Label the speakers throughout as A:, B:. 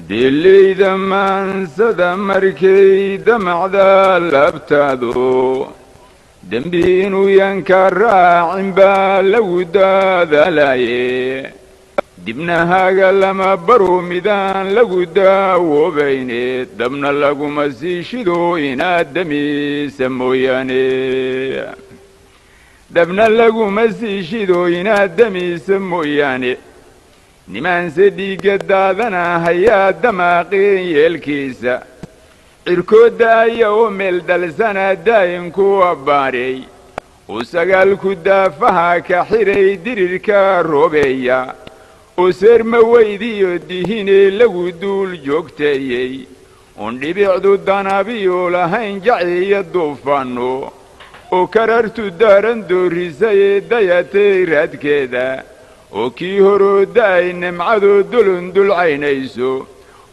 A: دلي دمان سدا مركي دمع ذا لبتادو دنبين وينكر راعن بالودا ذلاي دبنها لما برو ميدان لودا وبيني دمنا لقو مسيشدو إنا دمي سموياني دبنا لقو مسيشدو إنا دمي سموياني nimaan sedhiiga daadana hayaa damaaqii yeelkiisa cirkoodda aya oo meel dalsana daa'inku abbaareey uu sagaalku daafaha ka xiray dirirka roobeeya oo seerma weydiyo dihinee lagu duul joogteeyey oon dhibicdu danabiyo lahayn jaciya duufaanno oo karartu daaran doorisayee dayatay raadkeeda oo kii horoo da'ay nimcadoo dulundul caynayso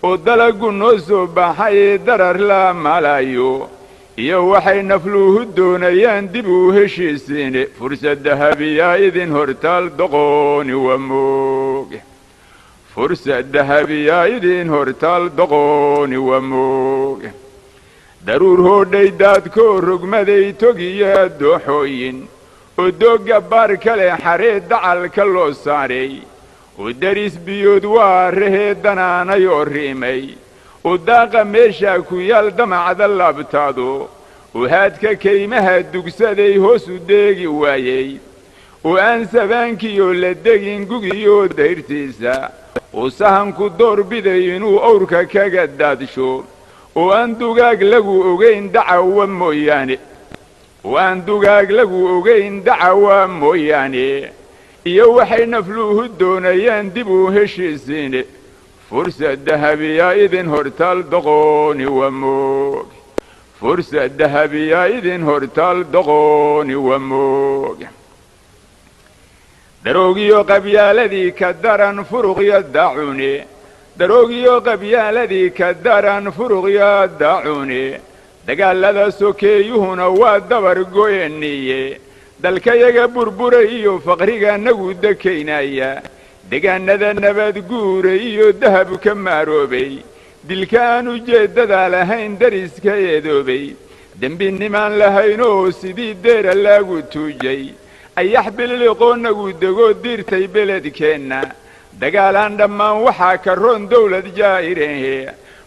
A: oo dalagu noo soo baxayee darar la malayo iyo waxay nafluhu doonayaan dib u heshiisiine fursad dahabiyaa idin hortaal doqooni waa mooge fursad dahabiyaa idin hortaal doqooni waa mooge daruur hoodhay daadkoo rogmaday togiya dooxooyin oo doogga baar kale xareed dacalka loo saaray oo daris biyood waa rahee danaanayoo riimay oo daaqa meeshaa ku yaal damacda labtaado oo haadka kaymaha dugsaday hoos u deegi waayey oo aan sabaankiyo la degin gugiyoo dayrtiisa oo sahanku doorbiday inuu owrka kaga daadsho oo aan dugaag lagu ogayn dacawa mooyaane waan dugaag lagu ogayn dacawa mooyaane iyo waxay nafluhu doonayaan dib u heshiisiine fursad dahabiyaa idin hortaal doqooni waa mooge fursad dahabiyaa idin hortaal doqooni waa mooge daroogiyo qabyaaladii ka daran furuqya daacune daroogiyo qabyaaladii ka daran furuqya daacune dagaalada sokeeyuhuna waa dabar go'eniye dalkayaga burbura iyo faqriga nagu dekaynaya degaanada nabad guura iyo dahab ka maaroobay dilka aan ujeeddada lahayn dariska eedoobay dembinimaan lahaynoo sidii deera laagu tuujay ayax bililiqoo nagu degoo diirtay beledkeenna dagaalaan dhammaan waxaa ka roon dawlad jaa'irehe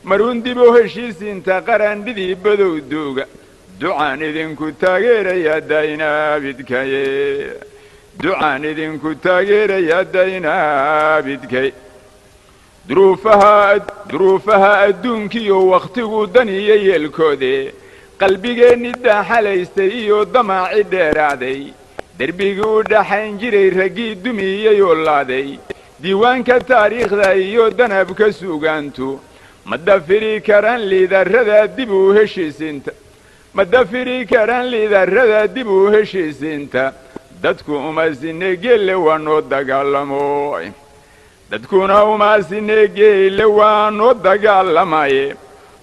A: marun dib u heshiisiinta qarandhidii badow duuga ducaan idinku taageerayaa daynaabidkaye ducaan idinku taageerayaa daynaabidkay duruufaha adduunkiyo wakhtigu daniyo yeelkoode qalbigeenni daaxalaystay iyo damaaci dheeraaday derbigii u dhaxayn jiray raggii dumiyey oo laaday diiwaanka taariikhda iyo danabka suugaantu ma dafiri karaan liidarrada dib u heshiisiinta ma dafiri karaan liidarrada dib u heshiisiinta dadku uma sinne geelle waa noo dagaalamoy dadkuna uma sinne geelle waa noo dagaalamaye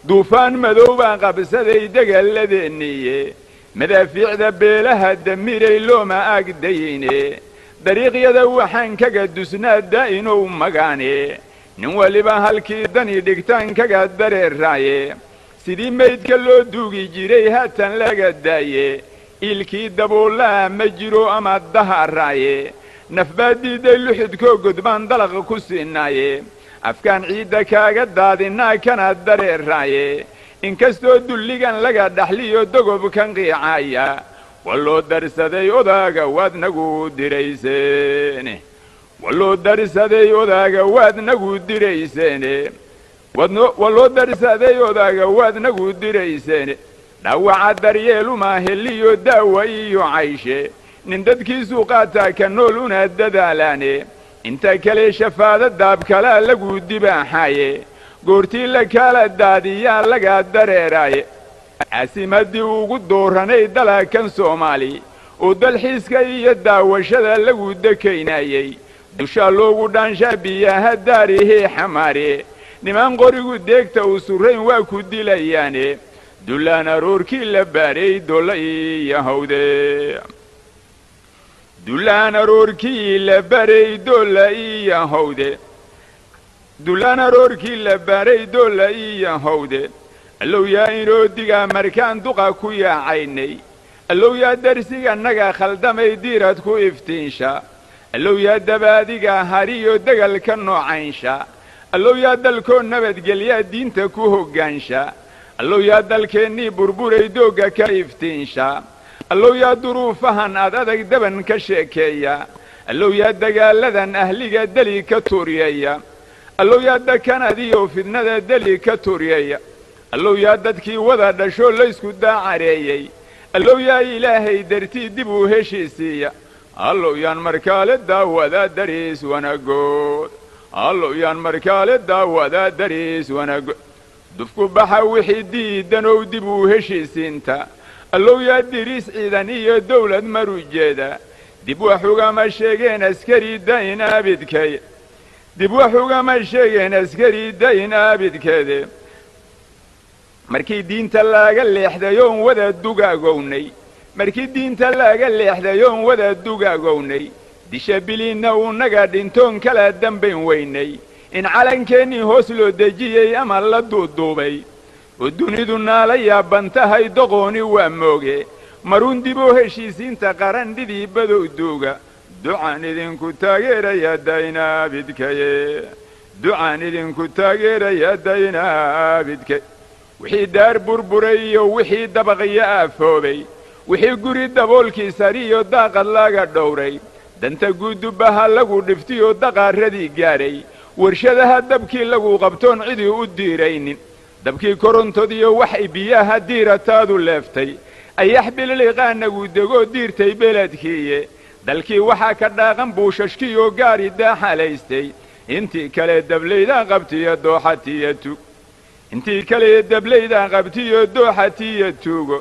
A: duufaan madow baa qabsaday dagaaladeenniye madaafiicda beelaha damiray looma agdayine dariiqyada waxaan kaga dusnaa daa'inow magaane nin waliba halkii dani dhigtaan kaga dareeraaye sidii maydka loo duugi jiray haatan laga daaye iilkii daboolaha ma jiro ama daharaaye nafbaa diiday luxudkoo godbaan dalaqa ku siinaaye afkaan ciidda kaaga daadinaa kana dareeraaye inkastoo dulligan laga dhaxliyo dogobkan qiicaaya waa loo darsaday odaaga waad nagu dirayseene waa loo darsaday odaaga waad nagu dirayseene waa loo darsaday odaaga waad nagu dirayseene dhaawaca daryeeluma heliyo daawa iyo cayshe nin dadkiisu qaataa ka nool una dadaalaane inta kale shafaada daabkalaa lagu dibaaxaaye goortii la kala daadiyaa laga dareeraaye caasimaddii ugu dooranay dalkan soomaali oo dalxiiska iyo daawashada lagu dekaynayey dushaa loogu dhaanshaa biyaha daarihii xamaare nimaan qorigu deegta u surrayn waa ku dilayaane dullaan aroorkii la baaray dolla iyo hawde dulaan aroorkii la baray dolla iyo hawde dulaan aroorkii la baaray doolla iyo hawde allow yaa inoo digaa markaan duqa ku yaacaynay allow yaa darsiga naga khaldamay diirad ku iftiinsha allow yaa dabaadiga hariyo degalka noocaynsha allow yaa dalkoo nabadgelyaa diinta ku hoggaansha allow yaa dalkeennii burburay doogga ka iftiinsha allow yaa duruufahan ad adag daban ka sheekeeya allow yaa dagaaladan ahliga deli ka tuuryeeya allow yaa dakanadiyo fidnada deli ka tuuryeeya allow yaa dadkii wada dhashoo laysku daacareeyey allow yaa ilaahay dartii dib uu heshiisiiya allow yaan markaale daawadaa dariis wanagood allow yaan markaale daawadaa dariis wanagood dufku baxa wixii diidanow dib uu heshiisiinta allow yaa diriis ciidan iyo dawlad marujeeda dib wax ugama sheegeen askari dayn aabidkay dib wax ugama sheegeen askari dayn aabidkeede markii diinta laaga leexdayoon wada dugaagownay markii diinta laaga leexdayoon wada dugaagownay disha biliinna uu naga dhintoon kala dambayn weynay in calankeenii hoos loo dejiyey ama la duuduubay oo dunidu naala yaaban tahay doqooni waa mooge marun dib oo heshiisiinta qarandhidii badow duuga ducaan idinku taageeraya daynaabidkaye ducaan idinku taageeraya daynaabidkay wixii daar burburay iyo wixii dabaqyo aafoobay wixii guri daboolkii sariyo daaqad laga dhowray danta guudubaha lagu dhiftiyo daqaaradii gaadhay warshadaha dabkii lagu qabtoon cidii u diiraynin dabkii korontodiyo waxay biyaha diirataadu leeftay ayax bililiqaanagu degoo diirtay beledkiiye dalkii waxaa ka dhaaqan buushashkiyo gaari daaxalaystay intii kale dablaydaa qabtiyo dooxatiyo tug intii kale dablaydaa qabtiyo dooxatiyo tuugo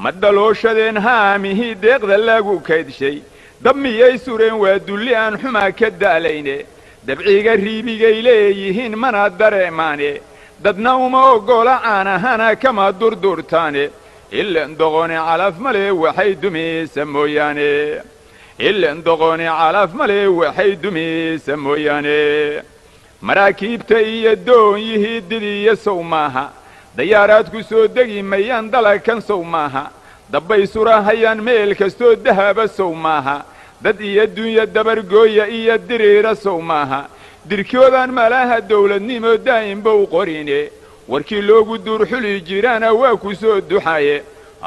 A: ma dalooshadeen haamihii deeqda lagu kaydshay dab miyay sureen waa dulli aan xumaa ka daalayne dabciga riibigay leeyihiin mana dareemaane dadna uma oggola caanahana kama durdurtaane ilan doqoni calaf male waxay dumaysa mooyaane ilan doqoni calaf male waxay dumaysa mooyaane maraakiibta iyo doonyihii didiya sow maaha dayaaraad ku soo degi mayaan dalagkan sow maaha dabbay surahayaan meel kastoo dahaba sow maaha dad iyo dunya dabargooya iyo diriira sow maaha dirkoodaan malaha dawladnimo daa'imba u qorine warkii loogu duurxuli jiraana waa ku soo duxaye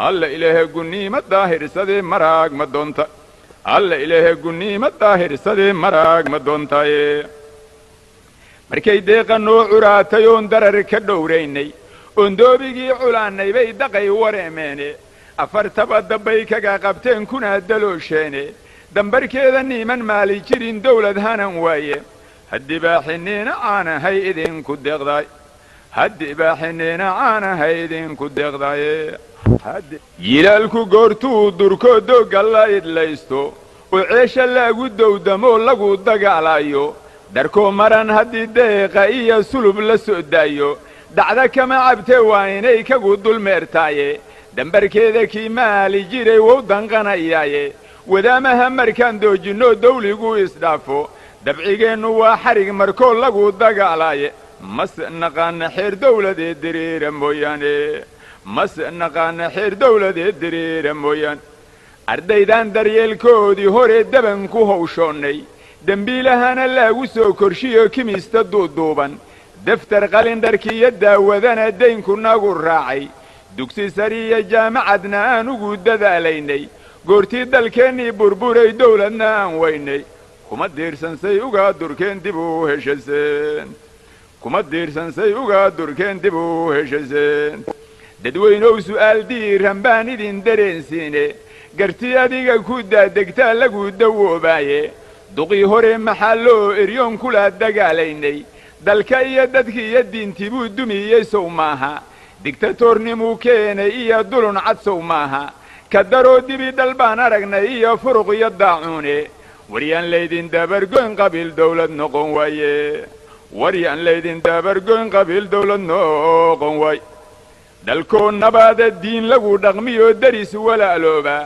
A: alla ilaahe gunniima daahirsadee maraag ma doonta alla ilaahe gunniima daahirsadee maraag ma doontaye markay deeqa noo curaatay oon darar ka dhowraynay oon doobigii culaannay bay daqay wareemeene afartaba dabbay kaga qabteen kuna daloosheene dambarkeeda niiman maali jirin dawlad hanan waaye haddii baa xinniina caanahay idinku deeqdaay haddii baa xinniina caanahay idinku deeqdaaye yilaalku goortuu durkoo doogga la idlaysto oo ceesha lagu dowdamoo lagu dagaalayo darkoo maran haddii deeqa iyo sulub la soo daayo dacda kama cabtee waa inay kagu dulmeertaaye dambarkeeda kii maali jiray wow danqanayaaye wadaamaha markaan doojinno dawligu isdhaafo dabcigeennu waa xarig markoo lagu dagaalaaye mase naqaana xeer dawladee diriira mooyaane mase naqaana xeer dawladee diriira mooyaane ardaydan daryeelkoodii hore daban ku hawshoonnay dembiilahana laagu soo korshiyo kimista duuduuban daftar qalindharkiiyo daawadana daynku nagu raacay dugsi sariya jaamacadna aan ugu dadaalaynay goortii dalkeennii burburay dawladna aan weynay kuma diirsansay ugaa durkeen dib u heshaseen kuma diirsansay ugaa durkeen dib u heshaseen dadweynow su'aal diiran baan idin dareensiine garti adiga ku daadegtaa lagu dawoobaaye duqii hore maxaa loo eryoon kula dagaalaynay dalka iyo dadkii iyo diintii buu dumiyey sow maaha digtatoornimuu keenay iyo dulun cad sow maaha ka daroo dibi dhal baan aragnay iyo furuq iyo daacuune waryaan laydin dabargoyn qabiil dawlad noqon waaye waryaan laydin dabargoyn qabiil dawlad noqon waaye dalkoo nabaada diin lagu dhaqmiyoo daris walaalooba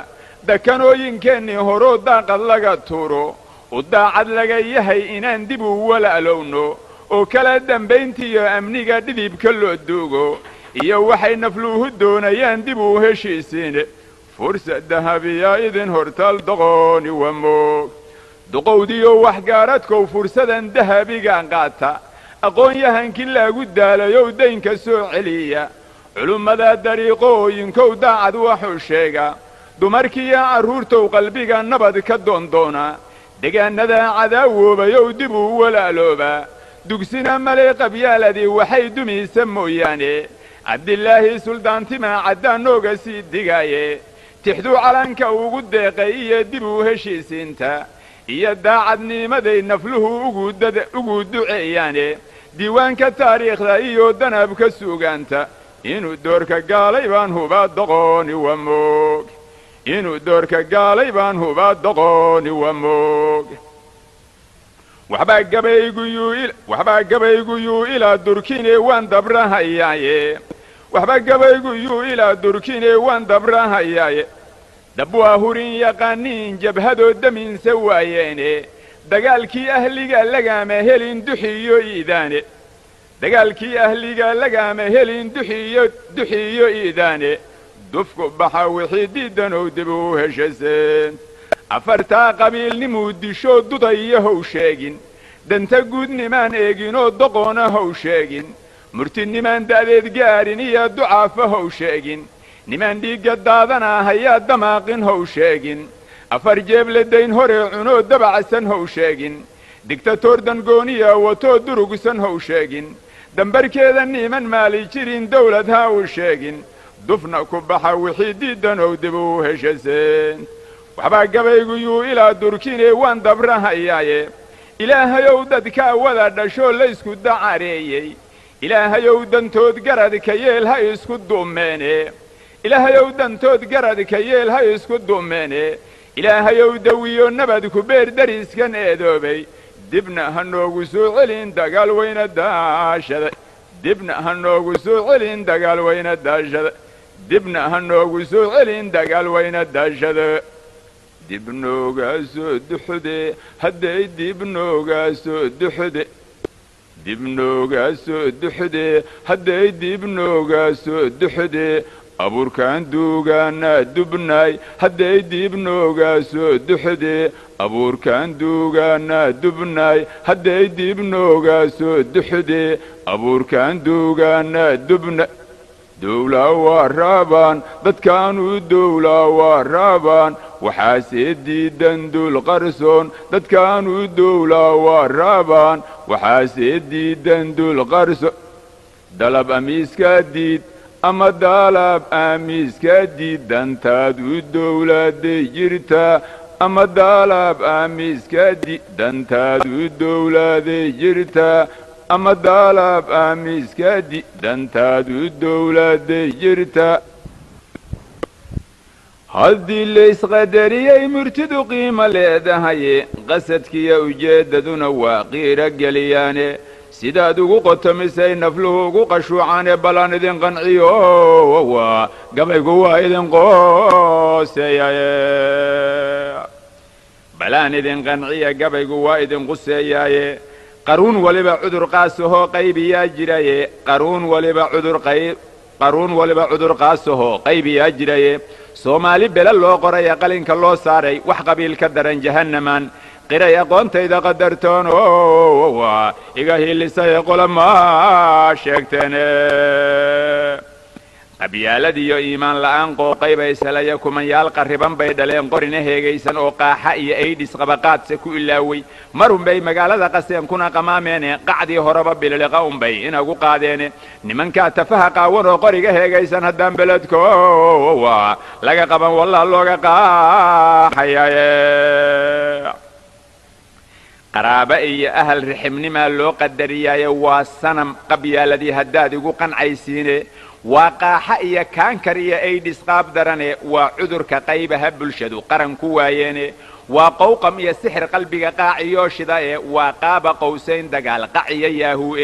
A: dakanooyinkeennii horoo daaqad laga tuuro udaacad laga yahay inaan dib u walaalowno oo kala dambayntiyo amniga dhidibka loo duugo iyo waxay nafluhu doonayaan dib u heshiisiin fursad dahabiya idin hortaal doqooni waa moog duqowdiyo waxgaaradkow fursadan dahabigaan qaata aqoon-yahankii laagu daalayow daynka soo celiya culummada dariiqooyinkow daacad waxuu sheega dumarkiiyo carruurtow qalbiga nabad ka doondoona degaannada cadaawoobayow dib u walaaloobaa dugsina male qabyaaladii waxay dumaysa mooyaane cabdilaahi suldaantimaa caddaan nooga sii digaaye tixduu calanka ugu deeqay iyo dib u heshiisiinta iyo daacadnimaday nafluhu ugu duceeyaane diiwaanka taariikhda iyo danabka suugaanta inuu doorka gaalay baan hubaa doqooni waa moog inuu doorka gaalay baan hubaa doqooni waa moog waxbaa gabaygu yuu ilaa durkine waan dabrahayaaye waxbaa gabaygu yuu ilaa durkine waan dabrahayaaye dab waa hurin yaqaaniin jabhadoo daminsa waayeene dagaalkii ahliga lagaama helin duxiyo iidaane dagaalkii ahliga lagaama helin duxiyo iidaane dufku baxa wixii diidanow dib u heshaseen afartaa qabiilnimuu dishoo dudayo how sheegin danta guud nimaan eeginoo doqoona how sheegin murtinimaan da'deed gaarin iyo ducaafa how sheegin nimaan dhiigga daadanaa hayaa damaaqin how sheegin afar jeeble dayn hore cunoo dabacsan how sheegin digtatoor dangooniya watoo durugsan how sheegin dambarkeeda niiman maali jirin dawlad ha u sheegin dufna ku baxa wixii diidanow dib u heshaseen waxbaa gabaygu yuu ilaa durkine waan dabrahayaaye ilaahayow dadkaa wada dhashoo laysku dacareeyey ilaahayow dantood garadka yeel ha isku duumeene ilaahayow dantood garadka yeel ha isku duumeene ilaahayow dawiyo nabad ku beer dariskan eedoobay dibna ha noogu soo celin dagaal wayna daashada dibna ha noogu soo celin dagaal wayna daashada dibna ha noogu soo celin dagaal wayna daashada dib noogaa soo duxude hadday dib noogaa soo duxude dib noogaa soo duxude hadday dib noogaa soo duxude abuurkaan duugaanaa dubnaay hadday dib noogaa soo duxude abuurkaan duugaanaa dubnaay hadday dib noogaa soo duxude abuurkaan duugaanaa dubna dowlaa waa raabaan dadkaanu dowlaa waa raabaan waxaase diidan dul qarsoon dadkaanu dowlaa waa raabaan waxaase diidan dul qarsoon dalab amiiskaa diid ama daalab aamiiskaa diid dantaad u dowlaaday jirtaa ama daalab aamiiskaa diid dantaad u dowlaaday jirtaa ama daalab aamiiskaa diid dantaad u dowlaaday jirtaa haddii laysqadariyey murtidu qiimo leedahaye qasadkiiyo ujeeddaduna waa qiiro geliyaane sidaad ugu qotomisay nafluhu ugu qashuucaane balaan idin qanciyo waa gabaygu waa idin qooseeyaye balaan idin qanciya gabaygu waa idin quseeyaaye qaruun waliba cudur qaasahoo qaybiyaa jiraye qaruun waliba cudur qaasahoo qaybiyaa jiraye soomaali bela loo qoraya qalinka loo saaray wax qabiil ka daran jahannamaan qiray aqoontayda qadartoon waa iga hiilisaye qolamaa sheegteene qabyaaladiyo iimaan la'aan qooqayba ishelaya kumanyaal qarriban bay dhaleen qorina heegaysan oo qaaxa iyo aydhis qabaqaadse ku ilaawey marunbay magaalada qaseen kuna qamaameene qacdii horeba bililiqa unbay inagu qaadeene nimankaa tafaha qaawan oo qoriga heegaysan haddaan beledko waa laga qaban wallah looga qaaxayaye qaraaba iyo ahal rixibnimaa loo qadariyaaye waa sanam qabyaaladii haddaad igu qancaysiine waa qaaxa iyo kaankar iyo aydhis qaab darane waa cudurka qaybaha bulshadu qaran ku waayeene وقوقم يا سحر قلبي قاعيو شدا وقاب قوسين دقال قاعي ياهو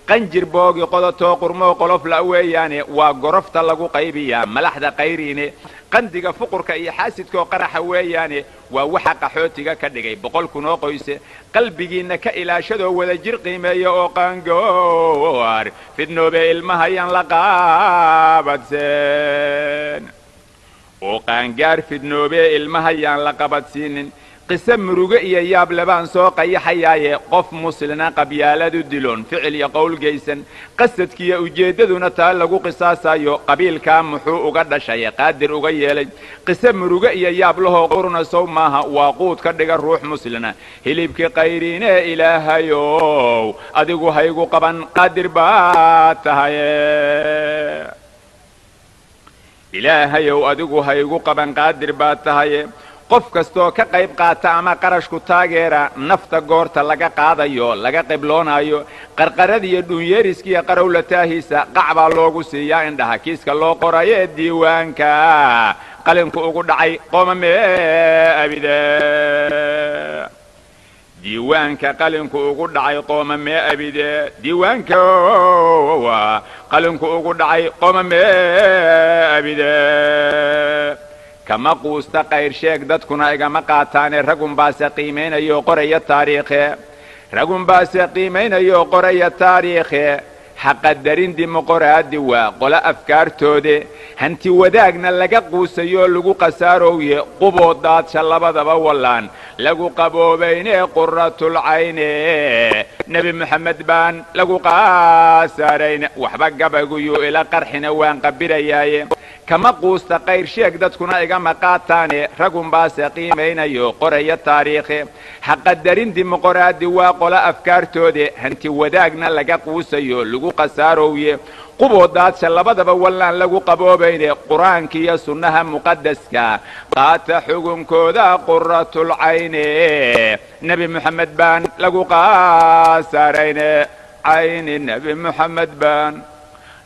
A: قنجر بوغي قدتو قرمو قلوف لأوياني وقرفت لغو قيبيا ملحدا قيريني قندق فقرك اي حاسدكو قرح وياني ووحق حوتيغا كدغي بقول كنو قويسه قلبينا كإلى شدو ولا جير قيميه او قانغور في النوبه المهيان لقابتسن او قانغار في النوبه المهيان لقابتسن قسم رجئي ياب لبان سوق أي حياة قف مسلنا قبيلة دلون فعل يقول جيسن قصة كي أجددنا تالقو قصاصا يو قبيل كام محو قد شيء قادر أجيل قسم رجئي ياب له قرن صومها وقود كدق الروح مسلنا هلبك قيرين إله يو أدقو هيقو قبن قادر باتها إله يو أدقو هيقو قبن قادر باتها qof kasto ka qayb qaata ama qarash ku taageera nafta goorta laga qaadayo laga qibloonayo qarqaradiyo dhunyeeriskiya qarawlataahisa qacba loogu siiyaa indhaha kiiska loo qorayo diiwaanka qalinku ugu dhacay qoomame abida diiwaanka qalinku ugu dhacay qoomame abida diiwaanka qalinku ugu dhacay qoomame abida كما قوست قير شيك دادكنا ايغا قاتاني رقم باسا قيمين ايو قرية تاريخي رقم باسا قيمين ايو قرية تاريخي حق الدارين دي مقرات دي وقلا افكار تودي هنتي وداقنا لقا قوسيو لقو قساروي قبو داد شلبا دبا والان لقو قبو بيني قرة العين نبي محمد بان لقو قاسارين وحبا قبقو الى قرحنا وان قبير اياي كما قوست قير شيك دادكنا ايغا مقاتاني رقم باسا قيمين ايو قرية تاريخي حق الدارين دي مقرات دي وقلا افكار تودي هنتي وداقنا لقا قوسيو لقو قساروي قبودات شلبدبا والان لغو قبوبين قرآنك يا سنها مقدسك قات حكم كودا قرة العين نبي محمد بان لغو قاسارين عين النبي محمد بان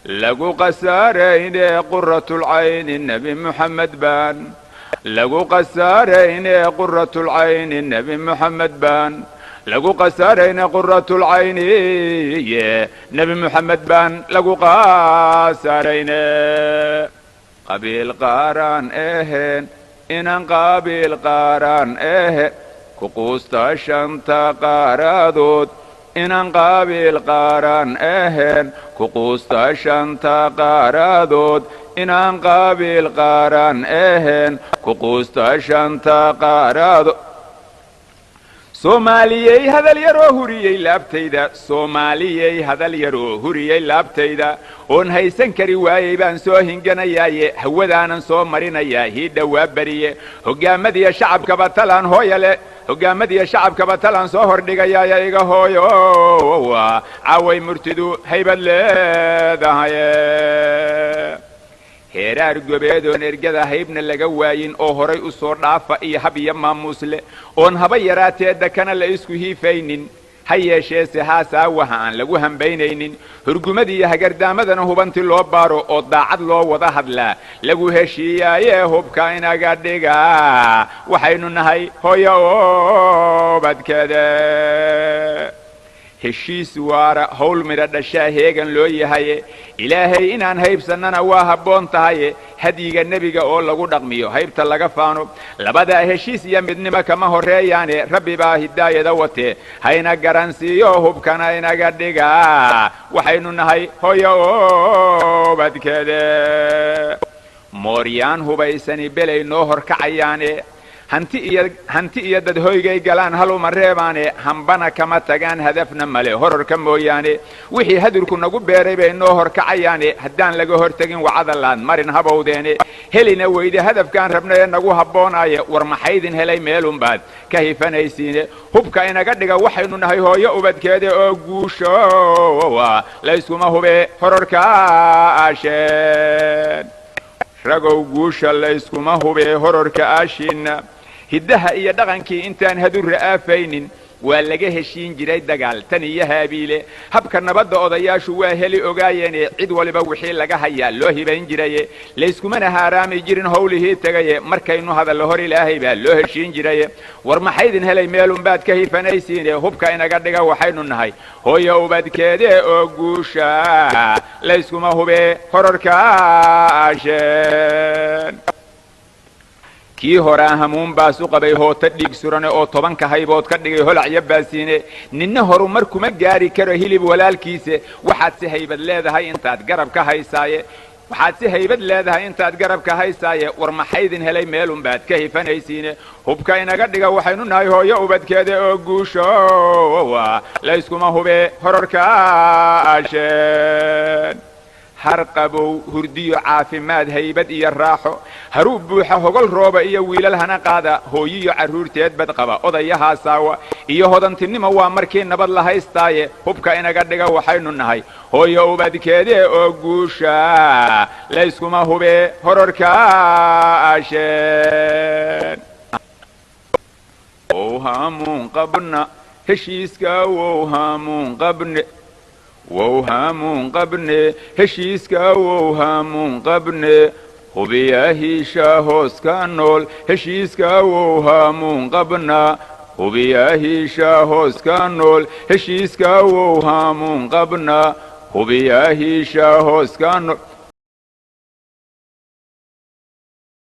A: لغو قسارين قرة العين النبي محمد بان لغو قسارين قرة العين النبي محمد بان لقو قسارين قرة العين نبي محمد بان لقو قاسارين قبيل قاران اهن انان قابيل قاران اهن كقوستا شنطا قارادود انان قابيل قاران اهن كقوستا شنطا قارادود انان قابيل قاران اهن كقوستا شنطا قارادود سوماليي هذا اليرو هريي لابتيدا سوماليي هذا اليرو هريي لابتيدا اون هيسن كري وايي بان سو هنغناياي هودانا سو مرينايا هي دواب بريه هوغامدي شعب كبتلان هويله هوغامدي شعب كبتلان سو هردغايا ايغا هويو عاوي مرتدو هيبل لهاي heeraar gobeedoon ergada haybna laga waayin oo horay u soo dhaafa iyo habiya maamusle oon haba yaraatee dakana la isku hiifaynin ha yeeshee se haasaa waxa aan lagu hambaynaynin hurgumadii iyo hagardaamadana hubanti loo baaro oo daacad loo wada hadlaa lagu heshiiyaayee hubka inaga dhiga waxaynu nahay hooyo oo badkada heshiis waara hawl midha dhashaa heegan loo yahaye ilaahay inaan haybsannana waa habboon tahaye hadyiga nebiga oo lagu dhaqmiyo haybta laga faano labadaa heshiis iyo midnimo kama horreeyaane rabbi baa hidaayada watee hayna garansiiyo hubkana inaga dhiga waxaynu nahay hooyo oo badkada mooryaan hubaysani belay noo horkacayaane hanti iyo dad hoygay galaan haluma reebaane hambana kama tagaan hadafna male hororka mooyaane wixii hadurku nagu beeray bay noo horkacayaane haddaan laga hortagin wacadalaan marin habowdeene helina weyde hadafkaan rabnaye nagu habboonaye war maxaydin helay meelunbaad ka hifanaysiine hubka inaga dhiga waxaynu nahay hooyo ubadkeeda oo guusho layskuma hube hororka aasheen ragow guusha layskuma hube hororka aashiina hiddaha iyo dhaqankii intaan hadurra aafaynin waa laga heshiin jiray dagaal tan iyo haabiile habka nabadda odayaashu waa heli ogaayeene cid waliba wixii laga hayaa loo hibayn jiraye layskumana haaraami jirin howlihii tegaye markaynu hadallo hor ilaahay baa loo heshiin jiraye war maxaydin helay meelunbaad ka hifanaysiine hubka inaga dhiga waxaynu nahay hooya ubadkeedee oo guusha layskuma hube hororkaasheen kii horaa hamuun baasu qabay hoota dhiig surane oo 10 haybood ka dhigay holacyo baasiine ninna horumar kuma gaari karo hilib walaalkiisa waxaad si haybad leedahay intaad garab ka haysaaye war maxaydin helay meelunbaad ka hifanaysiine hubka inaga dhiga waxaynu nahay hooyo ubadkeeda oo guusho layskuma hube hororkaasheen harqabow hurdiyo caafimaad haybad iyo raaxo haruu buuxa hogol rooba iyo wiilal hana qaada hooyiyo carruurteed bad qaba odayahaasawa iyo hodantinimo waa markii nabad la haystaaye hubka inaga dhiga waxaynu nahay hooyo ubadkeedee oo guusha layskuma hube hororkaasheen wow haamuun qabna heshiiska wow haamuun qabne heshiiska wow haamuun qabne hubiyahiisha hoos ka nool heshiiska wow haamuun qabna hubiyahiisha hoos ka nool heshiiska wow haamuun qabna hubiyahiisha hoos ka nool